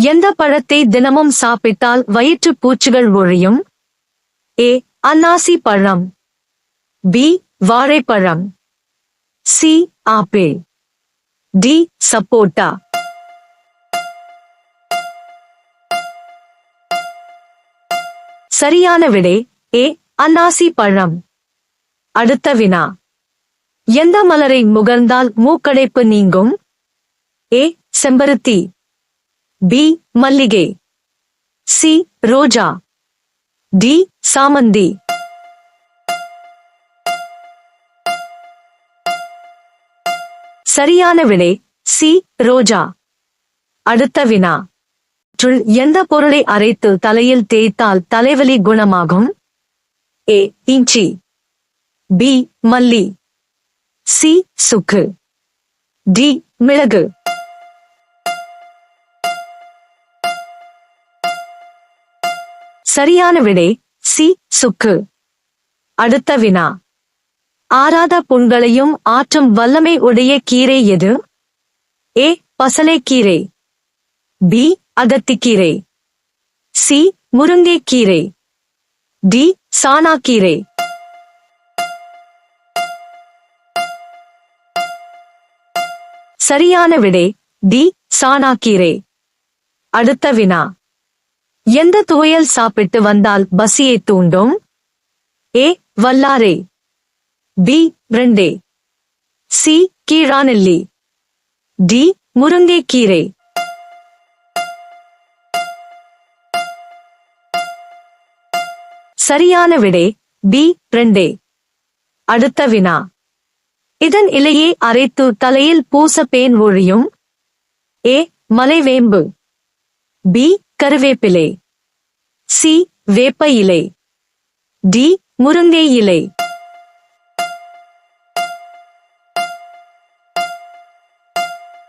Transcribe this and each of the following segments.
எந்த பழத்தை தினமும் சாப்பிட்டால் வயிற்றுப் பூச்சிகள் ஒழியும்? ஏ. அன்னாசி பழம். பி. வாழைப்பழம். சி. ஆப்பிள். டி. சப்போட்டா. சரியான விடை ஏ. அன்னாசி பழம். அடுத்த வினா. எந்த மலரை முகர்ந்தால் மூக்கடைப்பு நீங்கும்? ஏ. செம்பருத்தி. பி. மல்லிகை. சி. ரோஜா. டி. சாமந்தி. சரியான விடை சி. ரோஜா. அடுத்த வினா. எந்த பொருளை அரைத்து தலையில் தேய்த்தால் தலைவலி குணமாகும்? ஏ. இஞ்சி. பி. மல்லி. சி. சுக்கு. டி. மிளகு. சரியான விடை சி. சுக்கு. அடுத்த வினா. ஆறாத புண்களையும் ஆற்றும் வல்லமை உடைய கீரை எது? ஏ. பசலைக்கீரை. பி. அகத்திக்கீரை. சி. முருங்கைக்கீரை. டி. சாணாக்கீரை. சரியான விடை டி. சாணாக்கீரை. அடுத்த வினா. எந்த துவையல் சாப்பிட்டு வந்தால் பசியை தூண்டும்? ஏ. வல்லாரை. பி. பிரண்டை. சி. கீழாநெல்லி. டி. முருங்கைக்கீரை. சரியான விடை பி. பிரண்டை. அடுத்த வினா. இதன் இலையை அரைத்து தலையில் பூச பேன் ஒழியும்? ஏ. மலைவேம்பு. பி. கருவேப்பிலை. சி. வேப்ப இலை. டி. முருங்கை இலை.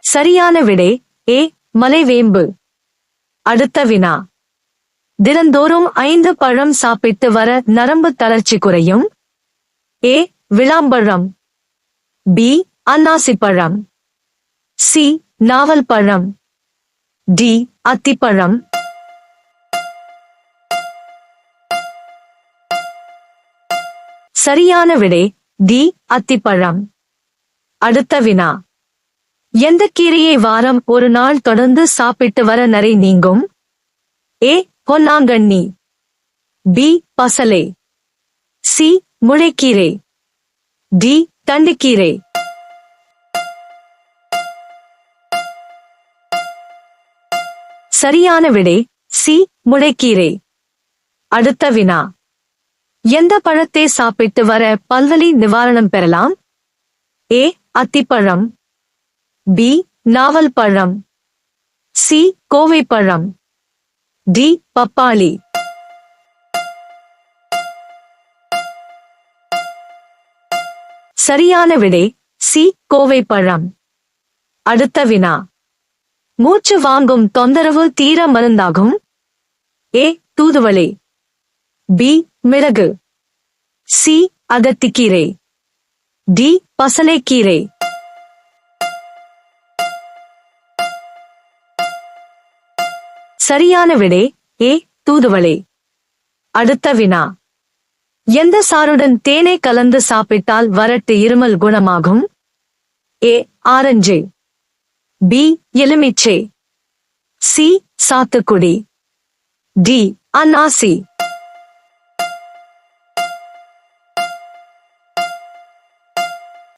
சரியான விடை ஏ. மலைவேம்பு. அடுத்த வினா. தினந்தோறும் 5 பழம் சாப்பிட்டு வர நரம்பு தளர்ச்சி குறையும்? ஏ. விளாம்பழம். பி. அன்னாசி பழம். சி. நாவல் பழம். டி. அத்திப்பழம். சரியான விடை டி. அத்திப்பழம். அடுத்த வினா. எந்த கீரையை வாரம் ஒரு நாள் தொடர்ந்து சாப்பிட்டு வர நரை நீங்கும்? ஏ. பொன்னாங்கண்ணி. பி. பசலை. சி. முளைக்கீரை. டி. தண்டுக்கீரை. சரியான விடை சி. முளைக்கீரை. அடுத்த வினா. எந்த பழத்தை சாப்பிட்டு வர பல்வலி நிவாரணம் பெறலாம்? ஏ. அத்திப்பழம். பி. நாவல் பழம். சி. கோவைப்பழம். டி. பப்பாளி. சரியான விடை சி. கோவைப்பழம். அடுத்த வினா. மூச்சு வாங்கும் தொந்தரவு தீர மருந்தாகும்? ஏ. தூதுவளை. பி. மிளகு. சி. அகத்திக்கீரை. டி. பசலைக்கீரை. சரியான விடை ஏ. தூதுவளை. அடுத்த வினா. எந்த சாறுடன் தேனை கலந்து சாப்பிட்டால் வறட்டு இருமல் குணமாகும்? ஏ. ஆரஞ்சு. பி. எலுமிச்சை. சி. சாத்துக்குடி. டி. அன்னாசி.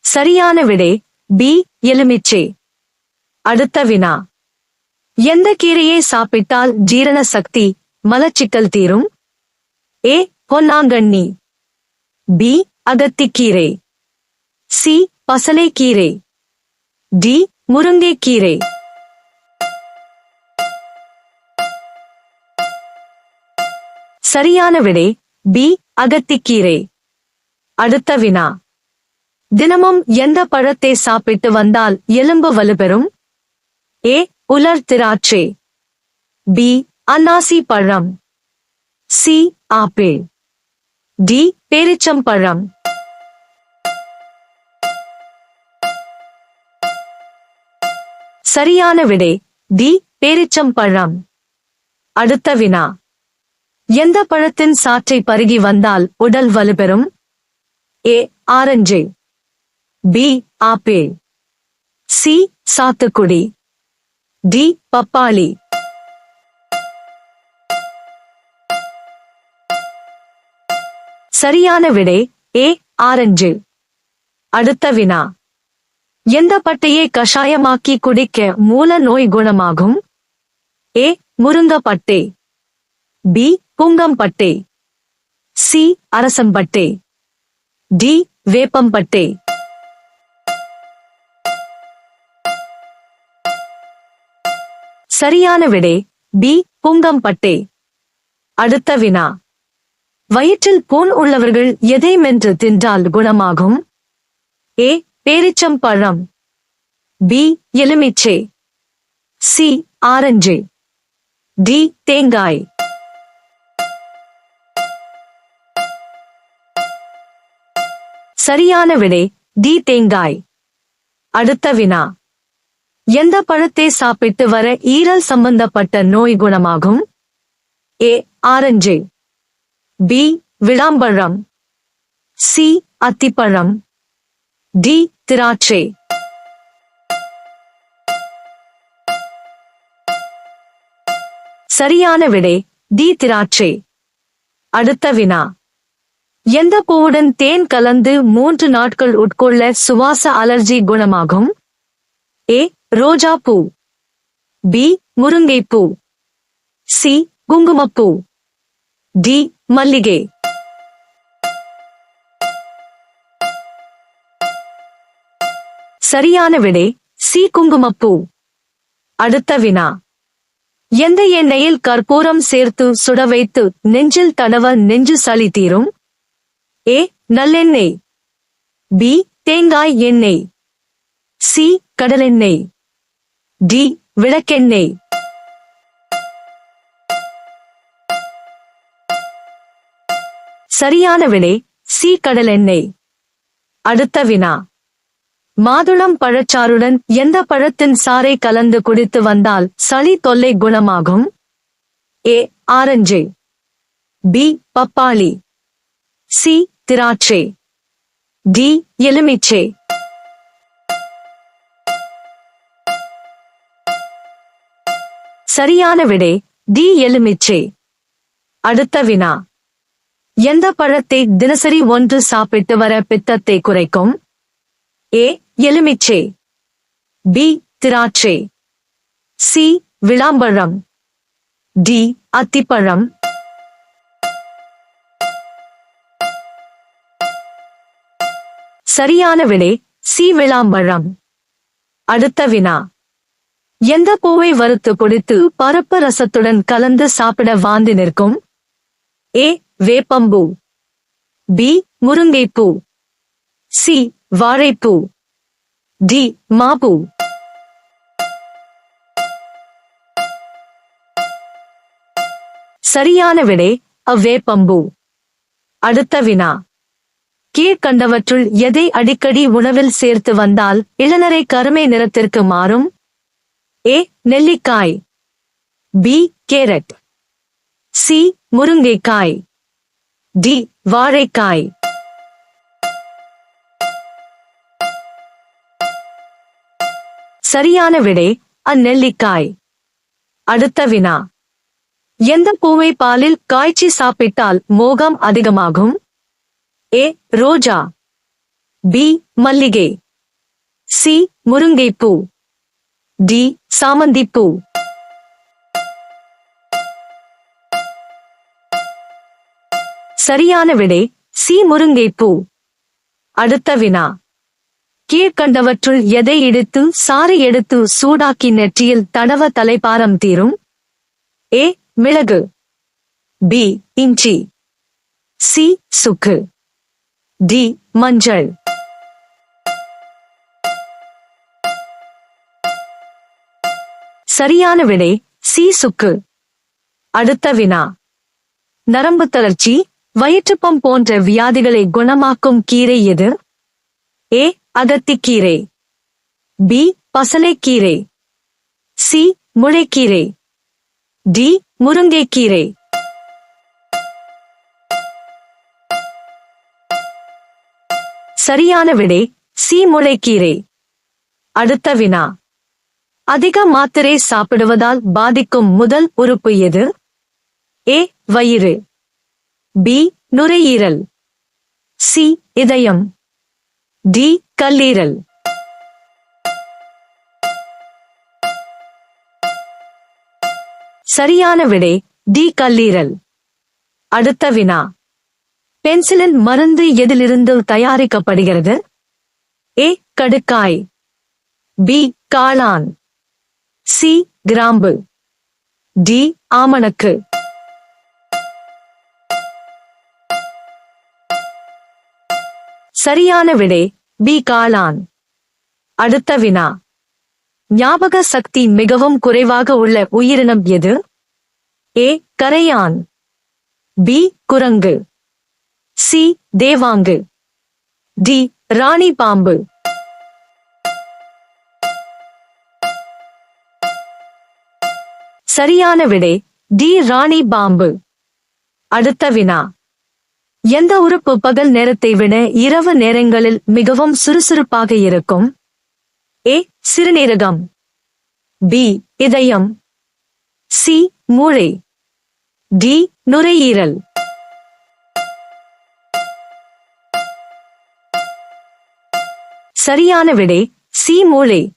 சரியான விடை பி. எலுமிச்சை. அடுத்த வினா. எந்த கீரையை சாப்பிட்டால் ஜீரண சக்தி மலச்சிக்கல் தீரும்? ஏ. பொன்னாங்கண்ணி. பி. அகத்திக்கீரை. சி. பசலைக்கீரை. டி. முருங்கைக்கீரை. சரியான விடை பி. அகத்திக்கீரை. அடுத்த வினா. தினமும் எந்த பழத்தை சாப்பிட்டு வந்தால் எலும்பு வலுப்பெறும்? ஏ. உலர் திராட்சை. பி. அன்னாசி பழம். சி. ஆப்பிள். டி. பேரிச்சம்பழம். சரியான விடை டி பேரிச்சம்பழம். அடுத்த வினா. எந்த பழத்தின் சாற்றை பருகி வந்தால் உடல் வலுப்பெறும்? ஏ ஆரஞ்சு, பி ஆப்பிள், சி சாத்துக்குடி, டி பப்பாளி. சரியான விடை ஏ ஆரஞ்சு. அடுத்த வினா. எந்த பட்டையை கஷாயமாக்கி குடிக்க மூல நோய் குணமாகும்? ஏ முருங்கப்பட்டை, பி புங்கம்பட்டை, சி அரசம்பட்டை, டி வேப்பம்பட்டை. சரியான விடை பி புங்கம்பட்டை. அடுத்த வினா. வயிற்றில் புண் உள்ளவர்கள் எதை மென்று தின்றால் குணமாகும்? ஏ பேரிச்சம்பழம், பி எலுமிச்சை, சி ஆரஞ்சு, டி தேங்காய். சரியான விடை டி தேங்காய். அடுத்த வினா. எந்த பழத்தை சாப்பிட்டு வர ஈரல் சம்பந்தப்பட்ட நோய் குணமாகும்? ஏ ஆரஞ்சு, பி விளாம்பழம், சி அத்திப்பழம், டி திராட்சை. சரியான விடை டி திராட்சை. அடுத்த வினா. எந்த பூவுடன் தேன் கலந்து 3 நாட்கள் உட்கொள்ள சுவாச அலர்ஜி குணமாகும்? ஏ ரோஜா பூ, பி முருங்கைப்பூ, சி குங்குமப்பூ, டி மல்லிகை. சரியான விடை சி குங்குமப்பூ. அடுத்த வினா. எந்த எண்ணெயில் கற்பூரம் சேர்த்து சுட வைத்து நெஞ்சில் தடவ நெஞ்சு சளி தீரும்? ஏ நல்லெண்ணெய், பி தேங்காய் எண்ணெய், சி கடலெண்ணெய், டி விளக்கெண்ணெய். சரியான விடை சி கடலெண்ணெய். அடுத்த வினா. மாதுளம் பழச்சாறுடன் எந்த பழத்தின் சாறை கலந்து குடித்து வந்தால் சளி தொல்லை குணமாகும்? ஏ ஆரஞ்சு, பி பப்பாளி, சி திராட்சை, டி எலுமிச்சை. சரியான விடை டி எலுமிச்சை. அடுத்த வினா. எந்த பழத்தை தினசரி ஒன்று சாப்பிட்டு வர பித்தத்தை குறைக்கும்? ஏ எலுமிச்சை, பி திராட்சை, சி விளாம்பழம், டி அத்திப்பழம். சரியான விடை சி விளாம்பழம். அடுத்த வினா. எந்த பூவை வறுத்து குடித்து பருப்பு ரசத்துடன் கலந்து சாப்பிட வாந்தி நிற்கும்? ஏ வேப்பம்பூ, பி முருங்கைப்பூ, சி வாழைப்பூ, டி மாப்பூ. சரியான விடை வேப்பம்பூ. அடுத்த வினா. கீழ்கண்டவற்றுள் எதை அடிக்கடி உணவில் சேர்த்து வந்தால் இளநரை கருமை நிறத்திற்கு மாறும்? ஏ நெல்லிக்காய், பி கேரட், சி முருங்கைக்காய், டி வாழைக்காய். சரியான விடை நெல்லிக்காய். அடுத்த வினா. எந்த பூவை பாலில் காய்ச்சி சாப்பிட்டால் மோகம் அதிகமாகும்? ஏ ரோஜா, பி மல்லிகை, சி முருங்கைப்பூ, டி சாமந்திப்பூ. சரியான விடை சி முருங்கைப்பூ. அடுத்த வினா. கீழ்கண்டவற்றுள் எதை இடித்து சாறு எடுத்து சூடாக்கி நெற்றியில் தடவ தலைப்பாரம் தீரும்? ஏ மிளகு, பி இஞ்சி, சி சுக்கு, டி மஞ்சள். சரியான விடை சி சுக்கு. அடுத்த வினா. நரம்பு தளர்ச்சி, வயிற்றுப்பம் போன்ற வியாதிகளை குணமாக்கும் கீரை எது? ஏ அகத்திக்கீரை, பி பசலைக்கீரை, சி முளைக்கீரை. டி. முருங்கைக்கீரை. சரியான விடை சி. முளைக்கீரை. அடுத்த வினா. அதிக மாத்திரை சாப்பிடுவதால் பாதிக்கும் முதல் உறுப்பு எது? ஏ. வயிறு. பி. நுரையீரல். சி. இதயம். டி. கல்லீரல். சரியான விடை டி. கல்லீரல். அடுத்த வினா. பென்சிலின் மருந்து எதிலிருந்து தயாரிக்கப்படுகிறது? ஏ. கடுக்காய். பி. காளான். சி. கிராம்பு. டி. ஆமணக்கு. சரியான விடை பி. காளான். அடுத்த வினா. ஞாபக சக்தி மிகவும் குறைவாக உள்ள உயிரினம் எது? ஏ. கரையான். பி. குரங்கு. சி. தேவாங்கு. டி. ராணி பாம்பு. சரியான விடை டி. ராணி பாம்பு. அடுத்த வினா. எந்த உறுப்பு பகல் நேரத்தை விட இரவு நேரங்களில் மிகவும் சுறுசுறுப்பாக இருக்கும்? ஏ. சிறுநீரகம். பி. இதயம். சி. மூளை. டி. நுரையீரல். சரியான விடை சி. மூளை.